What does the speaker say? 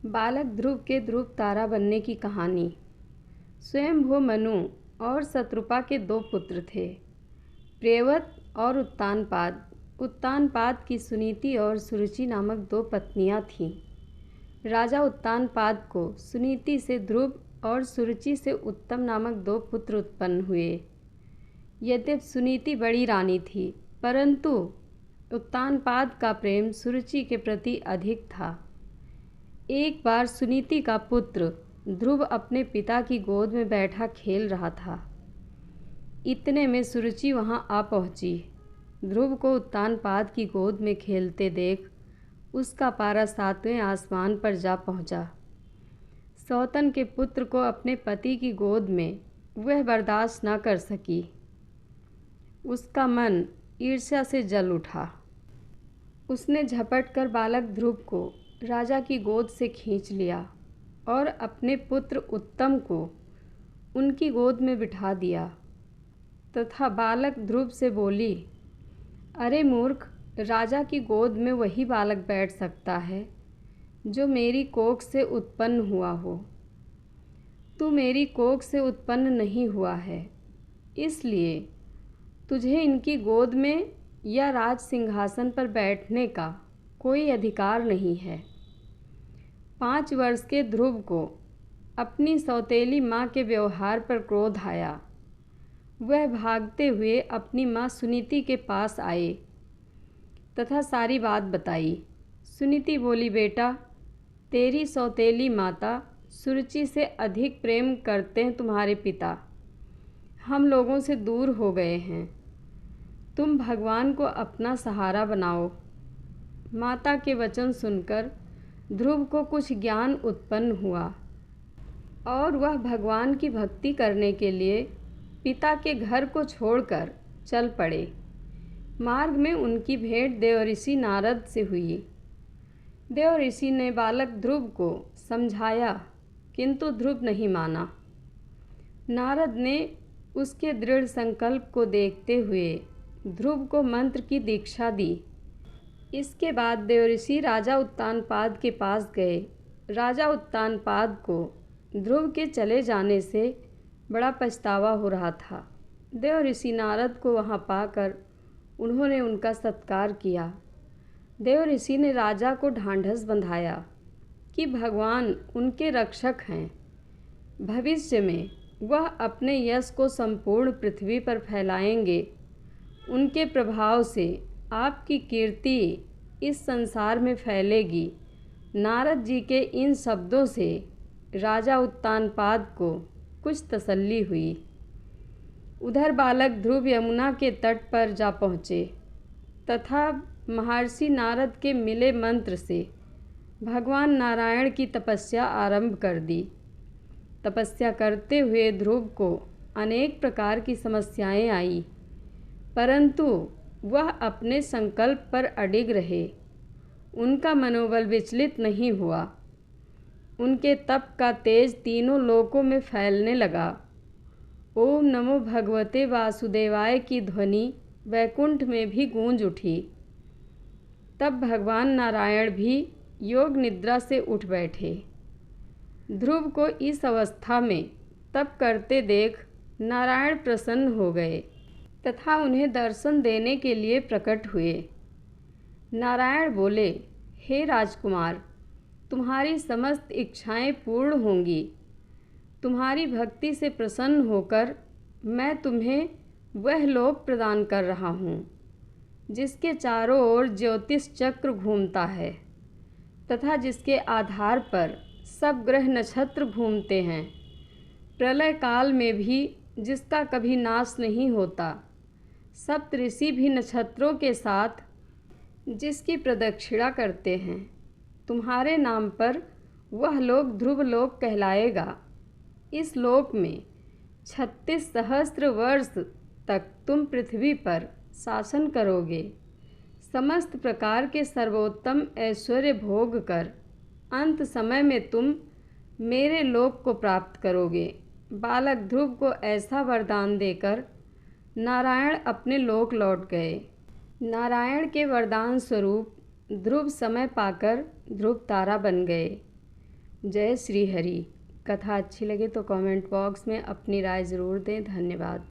बालक ध्रुव के ध्रुव तारा बनने की कहानी। स्वयंभू मनु और शत्रुपा के दो पुत्र थे, प्रियव्रत और उत्तानपाद। उत्तानपाद की सुनीति और सुरुचि नामक दो पत्नियां थीं। राजा उत्तानपाद को सुनीति से ध्रुव और सुरुचि से उत्तम नामक दो पुत्र उत्पन्न हुए। यद्यपि सुनीति बड़ी रानी थी, परंतु उत्तानपाद का प्रेम सुरुचि के प्रति अधिक था। एक बार सुनीति का पुत्र ध्रुव अपने पिता की गोद में बैठा खेल रहा था। इतने में सुरुचि वहां आ पहुंची। ध्रुव को उत्तानपाद की गोद में खेलते देख उसका पारा 7वें आसमान पर जा पहुंचा। सौतन के पुत्र को अपने पति की गोद में वह बर्दाश्त न कर सकी। उसका मन ईर्ष्या से जल उठा। उसने झपट कर बालक ध्रुव को राजा की गोद से खींच लिया और अपने पुत्र उत्तम को उनकी गोद में बिठा दिया तथा बालक ध्रुव से बोली, अरे मूर्ख, राजा की गोद में वही बालक बैठ सकता है जो मेरी कोख से उत्पन्न हुआ हो। तू मेरी कोख से उत्पन्न नहीं हुआ है, इसलिए तुझे इनकी गोद में या राज सिंहासन पर बैठने का कोई अधिकार नहीं है। 5 वर्ष के ध्रुव को अपनी सौतेली माँ के व्यवहार पर क्रोध आया। वह भागते हुए अपनी माँ सुनीति के पास आए तथा सारी बात बताई। सुनीति बोली, बेटा, तेरी सौतेली माता सुरुचि से अधिक प्रेम करते हैं तुम्हारे पिता। हम लोगों से दूर हो गए हैं। तुम भगवान को अपना सहारा बनाओ। माता के वचन सुनकर ध्रुव को कुछ ज्ञान उत्पन्न हुआ और वह भगवान की भक्ति करने के लिए पिता के घर को छोड़कर चल पड़े। मार्ग में उनकी भेंट देवऋषि नारद से हुई। देवऋषि ने बालक ध्रुव को समझाया, किंतु ध्रुव नहीं माना। नारद ने उसके दृढ़ संकल्प को देखते हुए ध्रुव को मंत्र की दीक्षा दी। इसके बाद देवऋषि राजा उत्तानपाद के पास गए। राजा उत्तानपाद को ध्रुव के चले जाने से बड़ा पछतावा हो रहा था। देवऋषि नारद को वहां पाकर उन्होंने उनका सत्कार किया। देवऋषि ने राजा को ढांढस बंधाया कि भगवान उनके रक्षक हैं। भविष्य में वह अपने यश को संपूर्ण पृथ्वी पर फैलाएंगे। उनके प्रभाव से आपकी कीर्ति इस संसार में फैलेगी। नारद जी के इन शब्दों से राजा उत्तानपाद को कुछ तसल्ली हुई। उधर बालक ध्रुव यमुना के तट पर जा पहुँचे तथा महर्षि नारद के मिले मंत्र से भगवान नारायण की तपस्या आरंभ कर दी। तपस्या करते हुए ध्रुव को अनेक प्रकार की समस्याएं आई, परंतु वह अपने संकल्प पर अडिग रहे। उनका मनोबल विचलित नहीं हुआ। उनके तप का तेज तीनों लोकों में फैलने लगा। ओम नमो भगवते वासुदेवाय की ध्वनि वैकुंठ में भी गूंज उठी। तब भगवान नारायण भी योग निद्रा से उठ बैठे। ध्रुव को इस अवस्था में तप करते देख नारायण प्रसन्न हो गए तथा उन्हें दर्शन देने के लिए प्रकट हुए। नारायण बोले, हे राजकुमार, तुम्हारी समस्त इच्छाएं पूर्ण होंगी। तुम्हारी भक्ति से प्रसन्न होकर मैं तुम्हें वह लोक प्रदान कर रहा हूँ जिसके चारों ओर ज्योतिष चक्र घूमता है तथा जिसके आधार पर सब ग्रह नक्षत्र घूमते हैं। प्रलय काल में भी जिसका कभी नाश नहीं होता। सप्त ऋषि भी नक्षत्रों के साथ जिसकी प्रदक्षिणा करते हैं। तुम्हारे नाम पर वह लोक ध्रुव लोक कहलाएगा। इस लोक में 36 सहस्त्र वर्ष तक तुम पृथ्वी पर शासन करोगे। समस्त प्रकार के सर्वोत्तम ऐश्वर्य भोग कर अंत समय में तुम मेरे लोक को प्राप्त करोगे। बालक ध्रुव को ऐसा वरदान देकर नारायण अपने लोक लौट गए। नारायण के वरदान स्वरूप ध्रुव समय पाकर ध्रुव तारा बन गए। जय श्री हरि। कथा अच्छी लगे तो कमेंट बॉक्स में अपनी राय ज़रूर दें। धन्यवाद।